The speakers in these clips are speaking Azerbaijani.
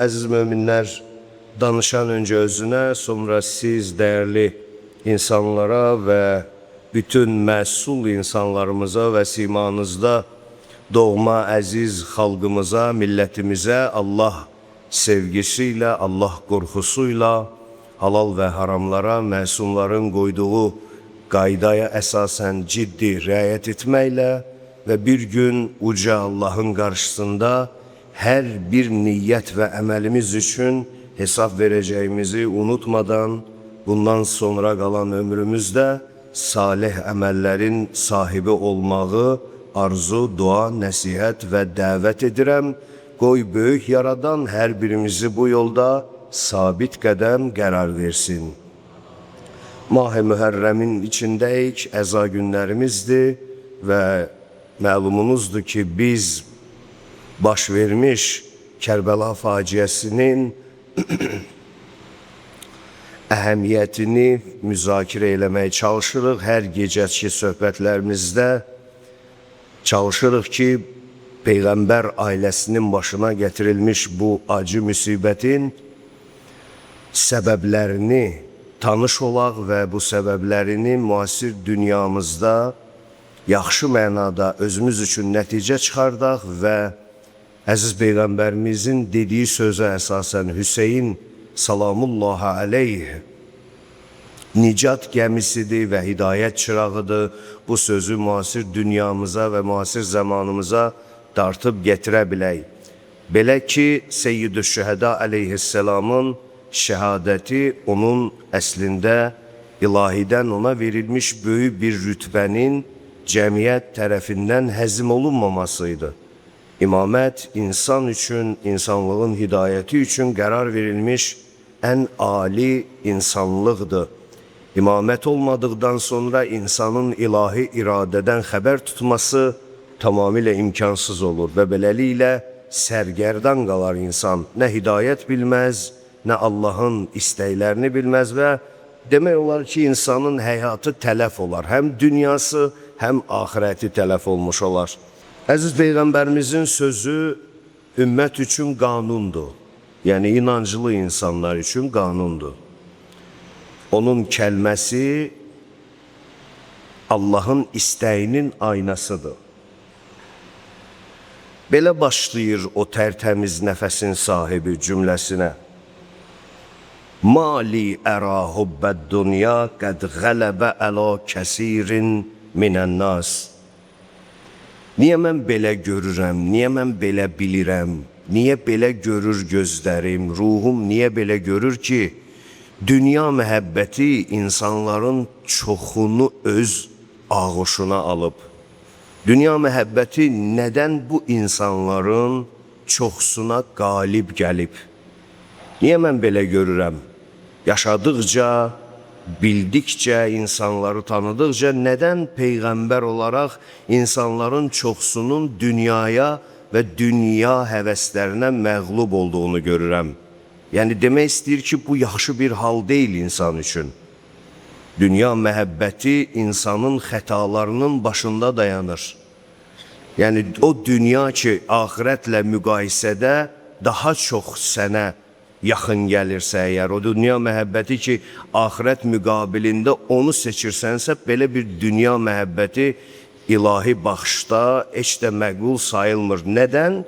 Əziz möminlər, danışan öncə özünə, sonra siz dəyərli insanlara və bütün məsul insanlarımıza və simanızda doğma əziz xalqımıza, millətimizə Allah sevgisi ilə, Allah qorxusuyla, halal və haramlara, məsumların qoyduğu qaydaya əsasən ciddi riayət etməklə və bir gün uca Allahın qarşısında hər bir niyyət və əməlimiz üçün hesab verəcəyimizi unutmadan, bundan sonra qalan ömrümüzdə salih əməllərin sahibi olmağı arzu, dua, nəsihət və dəvət edirəm. Qoy böyük yaradan hər birimizi bu yolda sabit qədəm qərar versin. Mah-ı Mühərrəmin içindəyik, əza günlərimizdir və məlumunuzdur ki, biz baş vermiş Kərbəla faciəsinin əhəmiyyətini müzakirə eləməyə çalışırıq. Hər gecəki söhbətlərimizdə çalışırıq ki, Peyğəmbər ailəsinin başına gətirilmiş bu acı müsibətin səbəblərini tanış olaq və bu səbəblərini müasir dünyamızda yaxşı mənada özümüz üçün nəticə çıxardaq və əziz Peyğəmbərimizin dediyi sözə əsasən Hüseyin salamullahi aleyh nicat gəmisidir və hidayət çırağıdır. Bu sözü müasir dünyamıza və müasir zamanımıza dartıb gətirə bilək. Belə ki, Seyyid-ü Şühəda aleyhisselamın şəhadəti onun əslində ilahidən ona verilmiş böyük bir rütbənin cəmiyyət tərəfindən həzm olunmamasıydı. İmamət insan üçün, insanlığın hidayəti üçün qərar verilmiş ən ali insanlıqdır. İmamət olmadıqdan sonra insanın ilahi iradədən xəbər tutması tamamilə imkansız olur və beləliklə sərgərdan qalar insan. Nə hidayət bilməz, nə Allahın istəklərini bilməz və demək olar ki, insanın həyatı tələf olar. Həm dünyası, həm axirəti tələf olmuş olar. Əziz Peyğəmbərimizin sözü ümmət üçün qanundur. Yəni, inancılı insanlar üçün qanundur. Onun kəlməsi Allahın istəyinin aynasıdır. Belə başlayır o tərtəmiz nəfəsin sahibi cümləsinə. Mali ərə hubbəd dünya qəd qələbə əla kəsirin minən nas. Niyə mən belə görürəm, niyə mən belə bilirəm, niyə belə görür gözlərim, ruhum niyə belə görür ki, dünya məhəbbəti insanların çoxunu öz ağuşuna alıb. Dünya məhəbbəti nədən bu insanların çoxsuna qalib gəlib? Niyə mən belə görürəm? Yaşadıqca, bildikcə, insanları tanıdıqca nədən Peyğəmbər olaraq insanların çoxsunun dünyaya və dünya həvəslərinə məğlub olduğunu görürəm? Yəni, demək istəyir ki, bu yaxşı bir hal deyil insan üçün. Dünya məhəbbəti insanın xətalarının başında dayanır. Yəni, o dünya ki, axirətlə müqayisədə daha çox sənə yaxın gəlirsə əgər, o dünya məhəbbəti ki, axirət müqabilində onu seçirsənsə, belə bir dünya məhəbbəti ilahi baxışda heç də məqbul sayılmır. Nədən?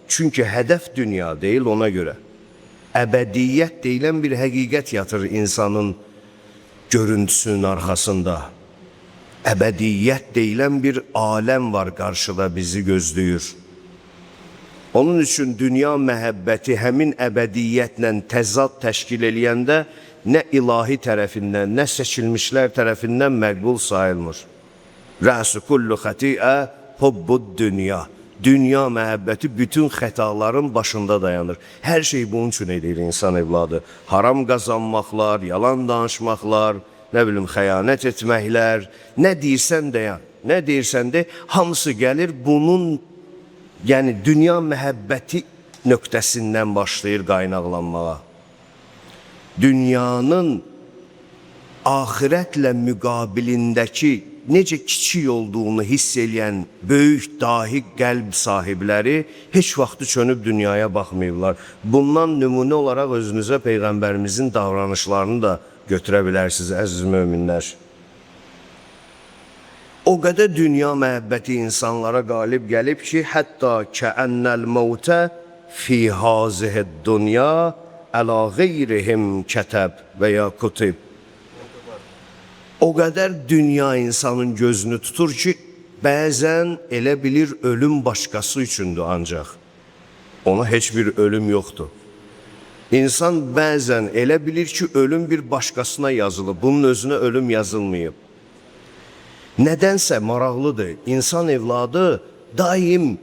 Çünki hədəf dünya deyil ona görə. Əbədiyyət deyilən bir həqiqət yatır insanın görüntüsünün arxasında. Əbədiyyət deyilən bir aləm var qarşıda bizi gözləyir. Onun üçün dünya məhəbbəti həmin əbədiyyətlə təzad təşkil eləyəndə nə ilahi tərəfindən, nə seçilmişlər tərəfindən məqbul sayılmır. Rəs-i kullu xətiə hubbud dünya. Dünya məhəbbəti bütün xətaların başında dayanır. Hər şey bunun üçün edir insan evladı. Haram qazanmaqlar, yalan danışmaqlar, nə bilim, xəyanət etməklər, nə deyirsən deyən, nə deyirsən de, hamısı gəlir bunun, yəni dünya məhəbbəti nöqtəsindən başlayır qaynaqlanmağa. Dünyanın axirətlə müqabilindəki necə kiçik olduğunu hiss eləyən böyük, dahi qəlb sahibləri heç vaxtı çönüb dünyaya baxmayıblar. Bundan nümunə olaraq özünüzə Peyğəmbərimizin davranışlarını da götürə bilərsiniz, əziz möminlər. O qədər dünya məhəbbəti insanlara qalib gəlib ki, hətta kəənnəl məvtə fi hazihid dünya əla qeyrihim kətəb və ya kutib. O qədər dünya insanın gözünü tutur ki, bəzən elə bilir ölüm başqası üçündür ancaq. Ona heç bir ölüm yoxdur. İnsan bəzən elə bilir ki, ölüm bir başqasına yazılıb, bunun özünə ölüm yazılmayıb. Nədənsə maraqlıdır, insan evladı daim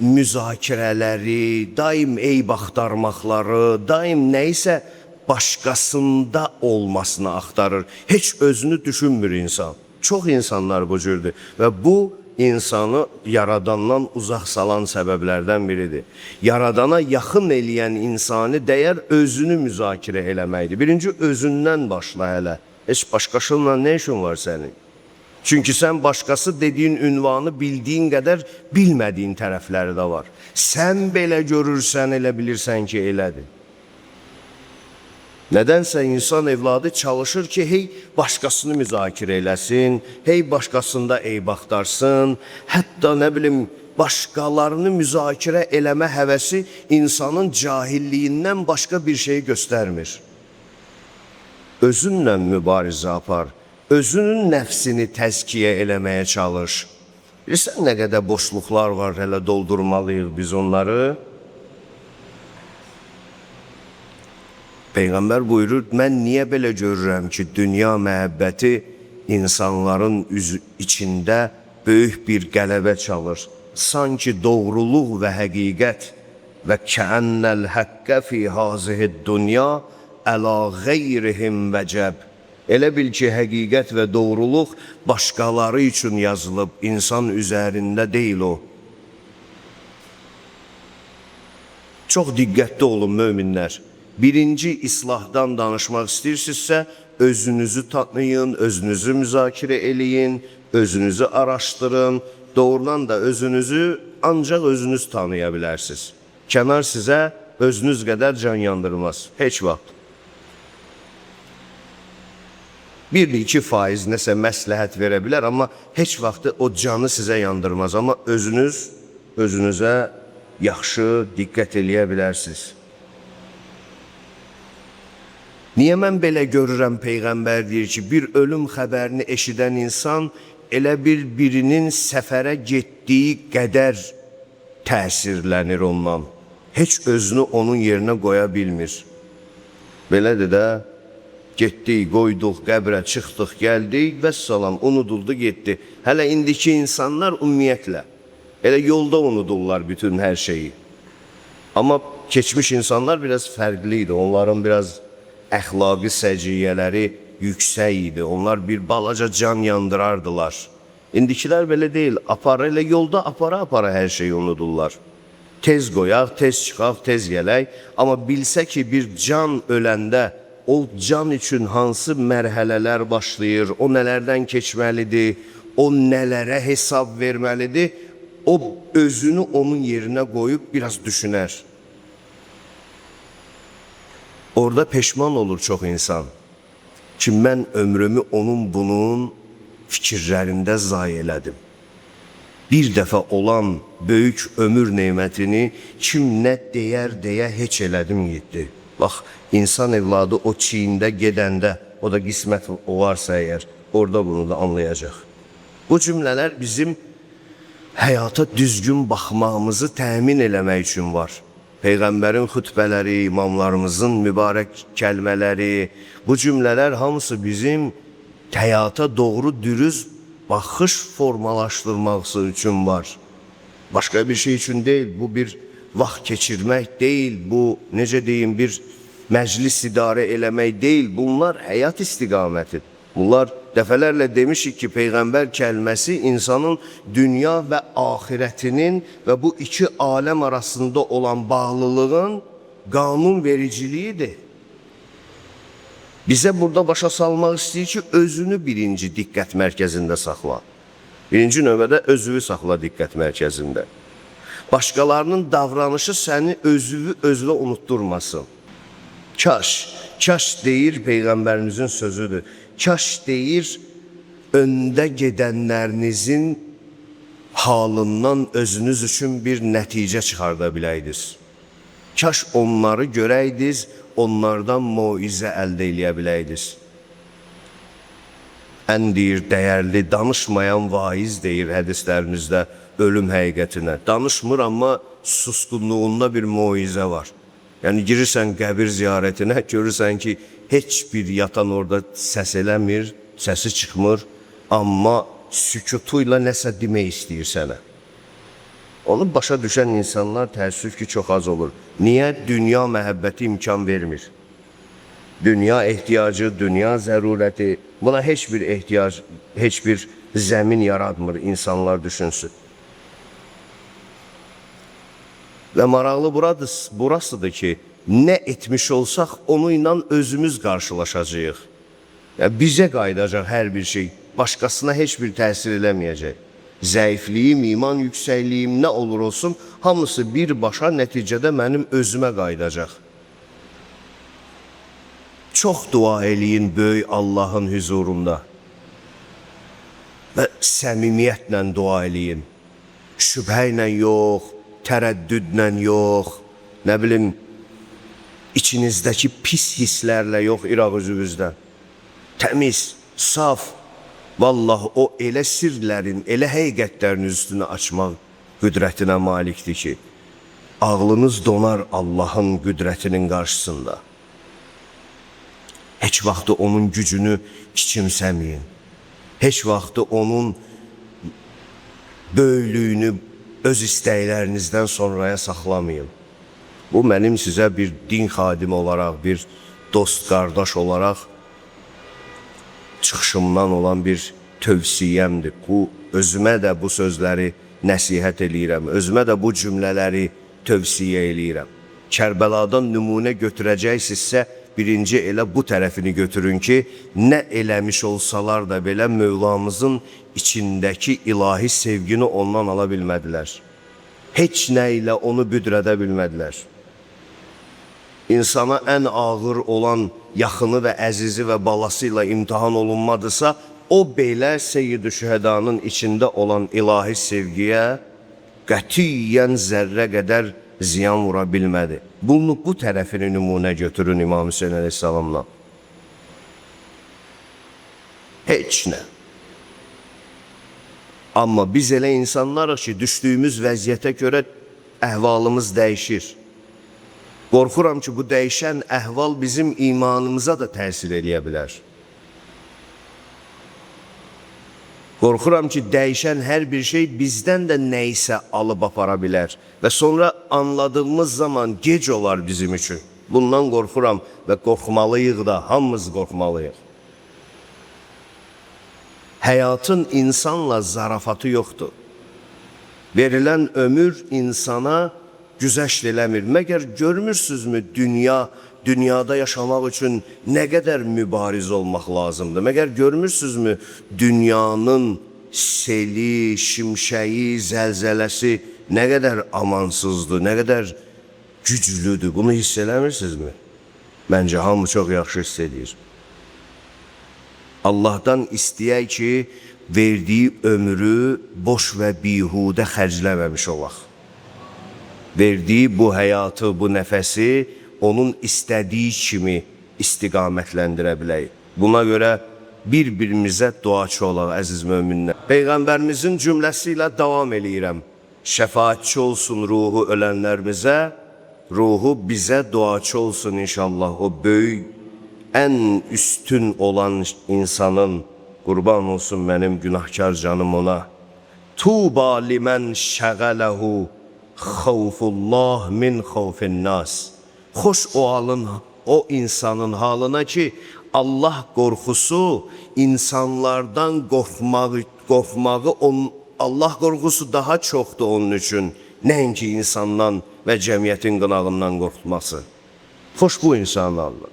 müzakirələri, daim eyb axtarmaqları, daim nəyisə başqasında olmasını axtarır. Heç özünü düşünmür insan. Çox insanlar bu cürdür və bu insanı yaradandan uzaq salan səbəblərdən biridir. Yaradana yaxın eləyən insanı dəyər özünü müzakirə eləməkdir. Birinci özündən başla hələ. Heç başqasıyla nə işin var sənin? Çünki sən başqası dediyin ünvanı bildiyin qədər bilmədiyin tərəfləri də var. Sən belə görürsən, elə bilirsən ki, elədir. Nədənsə insan evladı çalışır ki, hey başqasını müzakirə eləsin, hey başqasında eyb axtarsın, hətta nə bilim başqalarını müzakirə eləmə həvəsi insanın cahilliyindən başqa bir şey göstərmir. Özünlə mübarizə apar, özünün nəfsini təzkiyə eləməyə çalış. Bilirsən nə qədər boşluqlar var, hələ doldurmalıyıq biz onları. Peyğəmbər buyurur, mən niyə belə görürəm ki, dünya məhəbbəti insanların içində böyük bir qələbə çalır. Sanki doğruluq və həqiqət və kəənnəl həqqə fi hazihid dünya əla qeyrihim vəcəb. Elə bil ki, həqiqət və doğruluq başqaları üçün yazılıb, insan üzərində deyil o. Çox diqqətli olun möminlər. Birinci islahdan danışmaq istəyirsinizsə, özünüzü tanıyın, özünüzü müzakirə eləyin, özünüzü araşdırın. Doğrudan da özünüzü ancaq özünüz tanıya bilərsiniz. Kənar sizə özünüz qədər can yandırmaz, heç vaxt. 1-2% nəsə məsləhət verə bilər, amma heç vaxtı o canı sizə yandırmaz. Amma özünüzə yaxşı diqqət eləyə bilərsiniz. Niyə mən belə görürəm, Peyğəmbər deyir ki, bir ölüm xəbərini eşidən insan elə birinin səfərə getdiyi qədər təsirlənir ondan. Heç özünü onun yerinə qoya bilmir. Belədir də, getdik, qoyduq, qəbrə çıxdıq, gəldik, vəssalam, unuduldu, getdi. Hələ indiki insanlar ümumiyyətlə, elə yolda unudurlar bütün hər şeyi. Amma keçmiş insanlar biraz fərqli idi, onların biraz əxlaqi səciyyələri yüksək idi. Onlar bir balaca can yandırardılar. İndikilər belə deyil, elə yolda apara hər şeyi unudurlar. Tez qoyaq, tez çıxaq, tez gələk. Amma bilsə ki, bir can öləndə o can üçün hansı mərhələlər başlayır, o nələrdən keçməlidir, o nələrə hesab verməlidir, o özünü onun yerinə qoyub biraz düşünər. Orada peşman olur çox insan ki, mən ömrümü bunun fikirlərində zayi elədim. Bir dəfə olan böyük ömür neymətini kim nə deyər deyə heç elədim getdi. Bax, insan evladı o çiyində gedəndə, o da qismət olarsa əgər, orada bunu da anlayacaq. Bu cümlələr bizim həyata düzgün baxmağımızı təmin eləmək üçün var. Peyğəmbərin xütbələri, imamlarımızın mübarək kəlmələri, bu cümlələr hamısı bizim həyata doğru dürüst baxış formalaşdırması üçün var. Başqa bir şey üçün deyil, bu bir vaxt keçirmək deyil, bu necə deyim, bir məclis idarə eləmək deyil, bunlar həyat istiqamətidir. Bunlar dəfələrlə demişik ki, Peyğəmbər kəlməsi insanın dünya və axirətinin və bu iki aləm arasında olan bağlılığın qanun vericiliyidir. Bizə burada başa salmaq istəyir ki, özünü birinci diqqət mərkəzində saxla. Birinci növbədə özünü saxla diqqət mərkəzində. Başqalarının davranışı səni özünə unutturmasın. Kaş deyir Peyğəmbərimizin sözüdür. Kaş deyir öndə gedənlərinizin halından özünüz üçün bir nəticə çıxarda biləydiz. Kaş onları görəydiz, onlardan moizə əldə eləyə biləydiz. Ən deyir, dəyərli, danışmayan vaiz deyir hədislərinizdə ölüm həqiqətinə. Danışmır, amma susqunluğunda bir moizə var. Yəni, girirsən qəbir ziyarətinə, görürsən ki, heç bir yatan orada səs eləmir, səsi çıxmır, amma sükutuyla nəsə demək istəyir sənə. Onu başa düşən insanlar təəssüf ki, çox az olur. Niyə? Dünya məhəbbəti imkan vermir. Dünya ehtiyacı, dünya zərurəti, buna heç bir ehtiyac, heç bir zəmin yaratmır insanlar düşünsün. Və maraqlı burasıdır ki, nə etmiş olsaq, onunla özümüz qarşılaşacağıq. Bizə qayıdacaq hər bir şey, başqasına heç bir təsir eləməyəcək. Zəifliyim, iman yüksəkliyim, nə olur olsun, hamısı birbaşa nəticədə mənim özümə qayıdacaq. Çox dua eləyin böyük Allahın hüzurunda və səmimiyyətlə dua eləyin. Şübhə ilə yox, tərəddüdlə yox, nə bilim, içinizdəki pis hisslərlə yox, İraq üzvünüzdən. Təmiz, saf. Vallahi o elə sirlərin, elə həqiqətlərin üstünü açmaq qüdrətinə malikdir ki, ağlınız donar Allahın qüdrətinin qarşısında. Heç vaxtı onun gücünü kiçimsəməyin. Heç vaxtı onun böyüklüyünü öz istəklərinizdən sonraya saxlamayın. Bu, mənim sizə bir din xadimi olaraq, bir dost, qardaş olaraq çıxışımdan olan bir tövsiyəmdir. Özümə də bu sözləri nəsihət eləyirəm, özümə də bu cümlələri tövsiyə eləyirəm. Kərbəladan nümunə götürəcəksinizsə, birinci elə bu tərəfini götürün ki, nə eləmiş olsalar da belə Mövlamızın içindəki ilahi sevgini ondan ala bilmədilər. Heç nə ilə onu büdrədə bilmədilər. İnsana ən ağır olan yaxını və əzizi və balası ilə imtihan olunmadısa, o belə Seyyid-i Şühədanın içində olan ilahi sevgiyə qətiyyən zərrə qədər ziyan vura bilmədi. Bunu bu tərəfini nümunə götürün İmam Hüseyin əleyhissalamla. Heç nə. Amma biz elə insanlarıq ki, düşdüyümüz vəziyyətə görə əhvalımız dəyişir. Qorxuram ki, bu dəyişən əhval bizim imanımıza da təsir edə bilər. Qorxuram ki, dəyişən hər bir şey bizdən də nəysə alıb apara bilər və sonra anladığımız zaman gec olar bizim üçün. Bundan qorxuram və qorxmalıyıq da, hamımız qorxmalıyıq. Həyatın insanla zarafatı yoxdur. Verilən ömür insana güzəşt eləmir. Məgər görmürsünüzmü dünyada yaşamaq üçün nə qədər mübariz olmaq lazımdır? Məgər görmürsünüzmü dünyanın seli, şimşəyi, zəlzələsi nə qədər amansızdır, nə qədər güclüdür? Bunu hiss eləmirsinizmi? Məncə hamı çox yaxşı hiss edir. Allahdan istəyək ki, verdiyi ömrü boş və bihudə xərcləməmiş olaq. Verdiyi bu həyatı, bu nəfəsi onun istədiyi kimi istiqamətləndirə bilək. Buna görə bir-birimizə duaçı olaq, əziz möminlər. Peyğəmbərimizin cümləsi ilə davam eləyirəm. Şəfaatçı olsun ruhu ölənlərimizə, ruhu bizə duaçı olsun inşallah. O böyük, ən üstün olan insanın, qurban olsun mənim günahkar canım ona. Tuba limən şəğələhu xavfullah min xavfin nas. Xoş o insanın halına ki, Allah qorxusu insanlardan qorxmağı Allah qorxusu daha çoxdur onun üçün. Nəinki insandan və cəmiyyətin qınağından qorxması. Xoş bu insanlarla.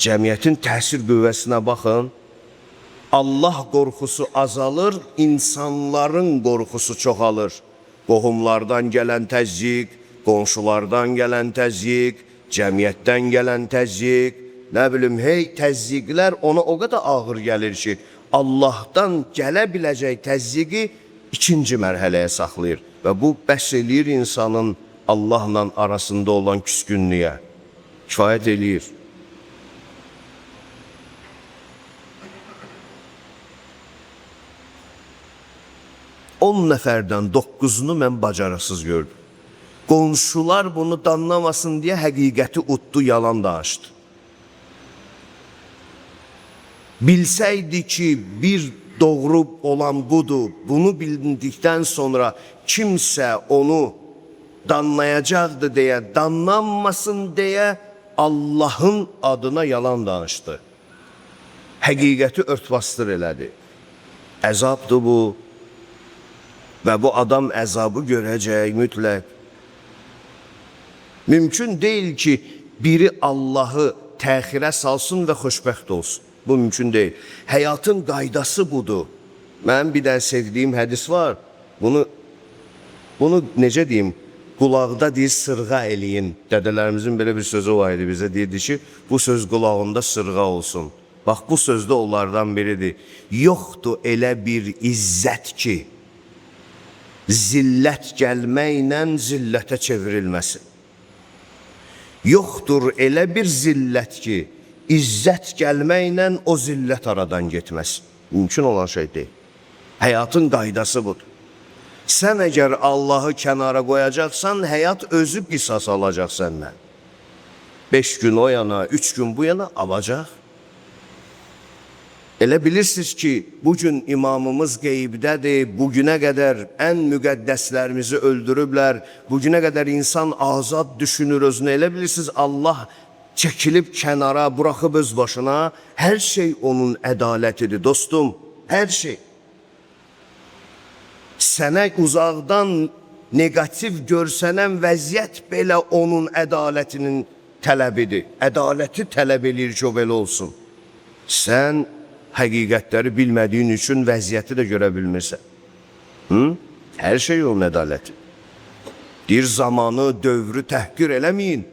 Cəmiyyətin təsir qüvvəsinə baxın. Allah qorxusu azalır, insanların qorxusu çoxalır. Qohumlardan gələn təzyiq, qonşulardan gələn təzyiq, cəmiyyətdən gələn təzyiq, nə bilim, təzyiqlər ona o qədər ağır gəlir ki, Allahdan gələ biləcək təzyiqi ikinci mərhələyə saxlayır. Və bu bəs eləyir insanın Allahla arasında olan küskünlüyə. Kifayət eləyir. 10 nəfərdən 9'unu mən bacarıqsız gördüm. Qonşular bunu danlamasın deyə həqiqəti utdu, yalan danışdı. Bilsəydi ki, bir doğru olan budur, bunu bildikdən sonra kimsə onu danlayacaqdı deyə, danlanmasın deyə Allahın adına yalan danışdı. Həqiqəti örtbasdır elədi. Əzabdır bu. Və bu adam əzabı görəcək mütləq. Mümkün deyil ki, biri Allahı təxirə salsın və xoşbəxt olsun. Bu mümkün deyil. Həyatın qaydası budur. Mənim bir dənə sevdiyim hədis var. Bunu necə deyim? Qulaqda deyir, sırğa eləyin. Dədələrimizin belə bir sözü var idi bizə. Deyirdi ki, bu söz qulağında sırğa olsun. Bax, bu sözdə onlardan biridir. Yoxdur elə bir izzət ki, zillət gəlməklə zillətə çevrilməsin. Yoxdur elə bir zillət ki, izzət gəlməklə o zillət aradan getməsin. Mümkün olan şey deyil. Həyatın qaydası budur. Sən əgər Allahı kənara qoyacaqsan, həyat özü qisas alacaq səndən. 5 gün o yana, 3 gün bu yana alacaq. Elə bilirsiniz ki, bugün imamımız qeybdədir, bugünə qədər ən müqəddəslərimizi öldürüblər, bugünə qədər insan azad düşünür özünə, elə bilirsiniz Allah çəkilib kənara, buraxıb öz başına, hər şey onun ədalətidir, dostum, hər şey. Sənə uzaqdan negativ görsənən vəziyyət belə onun ədalətinin tələbidir. Ədaləti tələb eləyir ki, o belə olsun. Sən həqiqətləri bilmədiyin üçün vəziyyəti də görə bilmirsən. Hər şey onun ədaləti. Deyir, zamanı, dövrü təhqir eləməyin.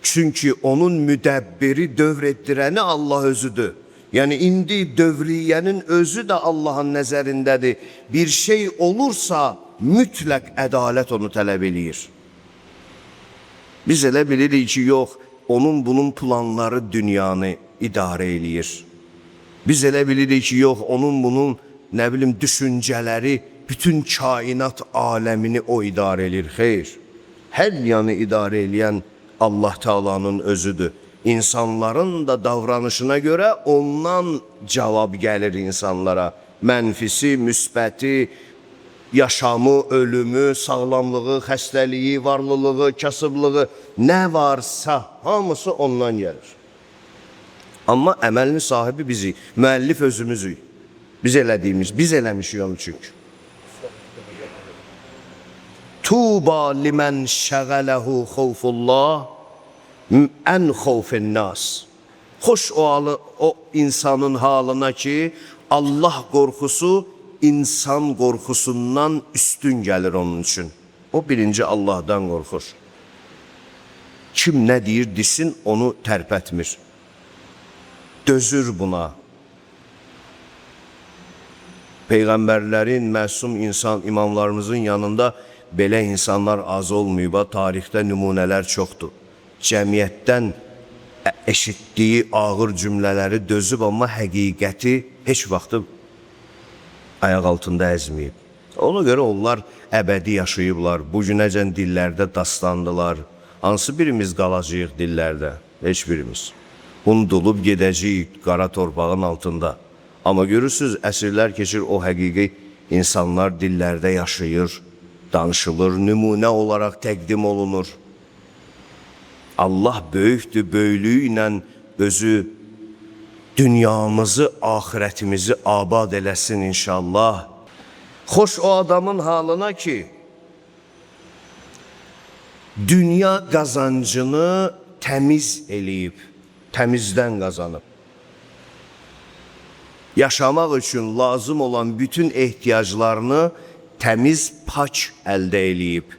Çünki onun müdəbbiri, dövr etdirəni Allah özüdür. Yəni, indi dövriyyənin özü də Allahın nəzərindədir. Bir şey olursa, mütləq ədalət onu tələb eləyir. Biz elə bilirik ki, yox, bunun planları dünyanı idarə eləyir. Biz elə bilirik ki, yox, bunun, nə bilim, düşüncələri, bütün kainat aləmini o idarə edir. Xeyr, hər yanı idarə eləyən Allah Teala'nın özüdür. İnsanların da davranışına görə ondan cavab gəlir insanlara. Mənfisi, müsbəti, yaşamı, ölümü, sağlamlığı, xəstəliyi, varlılığı, kasıblığı, nə varsa hamısı ondan gəlir. Amma əməlin sahibi bizik, müəllif özümüzük. Biz eləmişik onu çünki. Tuba limən şəğələhu xovfullah, ən xovfin nas. Xoş o insanın halına ki, Allah qorxusu insan qorxusundan üstün gəlir onun üçün. O birinci Allah'dan qorxur. Kim nə deyir desin, onu tərpətmir. Dözür buna. Peyğəmbərlərin, məsum insan, imamlarımızın yanında belə insanlar az olmayıb, tarixdə nümunələr çoxdur. Cəmiyyətdən eşitdiyi ağır cümlələri dözüb, amma həqiqəti heç vaxtı ayaq altında əzməyib. Ona görə onlar əbədi yaşayıblar, bugünəcən dillərdə dastandılar. Hansı birimiz qalacağıq dillərdə? Heç birimiz. Unudulub gedəcəyik qara torpağın altında. Amma görürsünüz, əsrlər keçir, o həqiqi insanlar dillərdə yaşayır, danışılır, nümunə olaraq təqdim olunur. Allah böyükdür, böyüklüyü ilə özü dünyamızı, ahirətimizi abad eləsin inşallah. Xoş o adamın halına ki, dünya qazancını təmiz eləyib, təmizdən qazanıb. Yaşamaq üçün lazım olan bütün ehtiyaclarını təmiz, pak əldə eləyib.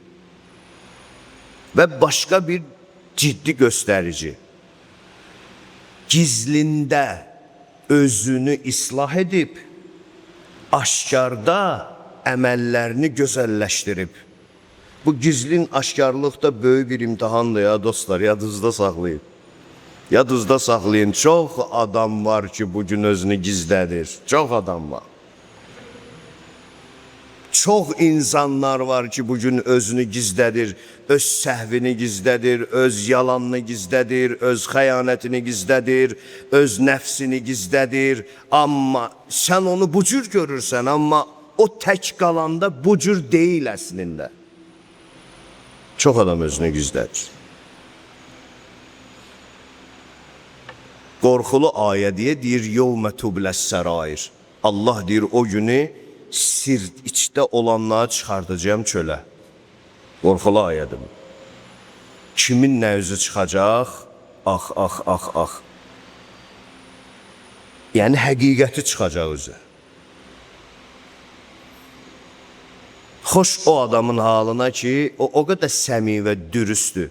Və başqa bir ciddi göstərici. Gizlində özünü islah edib, aşkarda əməllərini gözəlləşdirib. Bu gizlin aşkarlıqda böyük bir imtihandır ya dostlar, yadınızda saxlayın. Yadınızda saxlayın, çox adam var ki, bugün özünü gizlədir. Çox adam var. Çox insanlar var ki, bugün özünü gizlədir, öz səhvini gizlədir, öz yalanını gizlədir, öz xəyanətini gizlədir, öz nəfsini gizlədir. Amma sən onu bu cür görürsən, amma o tək qalanda bu cür deyil əslində. Çox adam özünü gizlədir. Qorxulu ayə deyir, yevmə tubləs sərair. Allah deyir, o günü sir içdə olanları çıxardacağım çölə. Qorxulu ayədir. Kimin nə üzü çıxacaq? Ax, ax, ax, ax. Yəni, həqiqəti çıxacaq üzə. Xoş o adamın halına ki, o qədər səmi və dürüstdür.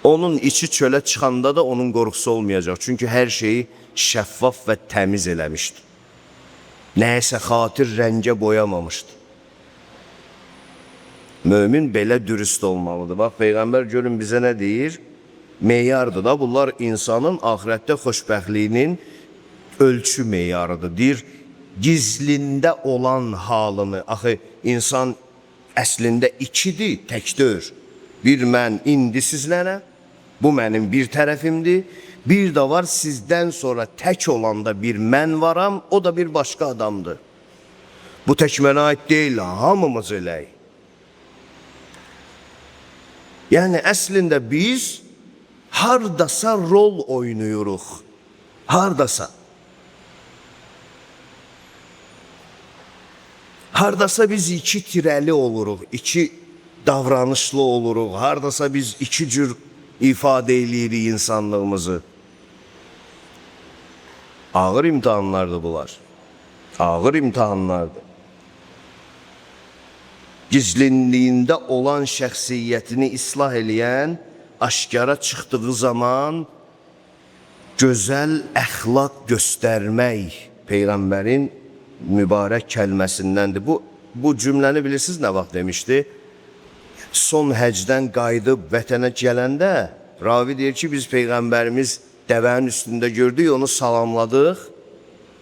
Onun içi çölə çıxanda da onun qorxusu olmayacaq. Çünki hər şeyi şəffaf və təmiz eləmişdir. Nəyəsə xatir rəngə boyamamışdır. Mömin belə dürüst olmalıdır. Bax, Peyğəmbər görün bizə nə deyir? Meyardır da, bunlar insanın ahirətdə xoşbəxtliyinin ölçü meyarıdır. Deyir, gizlində olan halını, axı insan əslində ikidir, tək deyir. Bir mən indi sizlərə, bu mənim bir tərəfimdir. Bir də var sizdən sonra tək olanda bir mən varam, o da bir başqa adamdır. Bu tək mənə aid deyil, hamımız eləyik. Yəni əslində biz hardasa rol oynayırıq. Hardasa. Hardasa biz iki tirəli oluruq, iki davranışlı oluruq. Hardasa biz iki cür ifadə eləyirik insanlığımızı. Ağır imtihanlardır bunlar. Ağır imtihanlardır. Gizlinliyində olan şəxsiyyətini islah eləyən, aşkara çıxdığı zaman gözəl əxlaq göstərmək Peyğəmbərin mübarək kəlməsindəndir. Bu cümləni bilirsiniz nə vaxt demişdi? Son həcdən qayıdıb vətənə gələndə ravi deyir ki, biz Peyğəmbərimiz dəvənin üstündə gördük, onu salamladıq.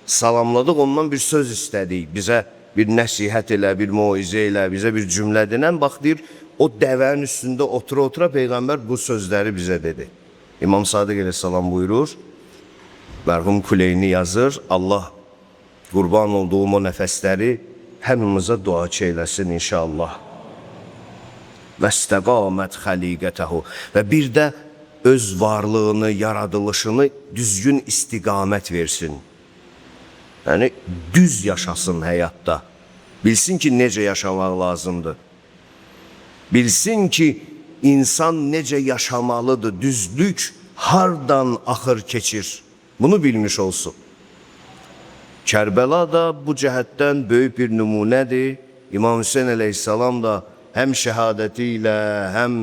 Salamladıq, ondan bir söz istədik. Bizə bir nəsihət elə, bir moizə elə, bizə bir cümlə denən. Bax deyir, o dəvənin üstündə otura-otura Peyğəmbər bu sözləri bizə dedi. İmam Sadiq əleyhissalam buyurur, mərhum Kuleyni yazır, Allah qurban olduğum o nəfəsləri həmimizə duaçı eyləsin inşallah. Vəstəqamət xəliqətəhu. Və bir də öz varlığını, yaradılışını düzgün istiqamət versin. Yəni, düz yaşasın həyatda. Bilsin ki, necə yaşamaq lazımdır. Bilsin ki, insan necə yaşamalıdır. Düzlük hardan axır keçir. Bunu bilmiş olsun. Kərbəla da bu cəhətdən böyük bir nümunədir. İmam Hüseyin əleyhissalam da həm şəhadəti ilə, həm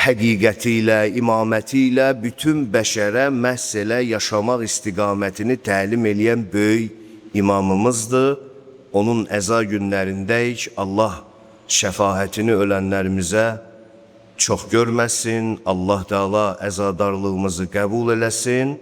həqiqəti ilə, imaməti ilə bütün bəşərə məhz elə yaşamaq istiqamətini təlim eləyən böyük imamımızdır. Onun əza günlərindəyik. Allah şəfaətini ölənlərimizə çox görməsin. Allah Teala əzadarlığımızı qəbul eləsin.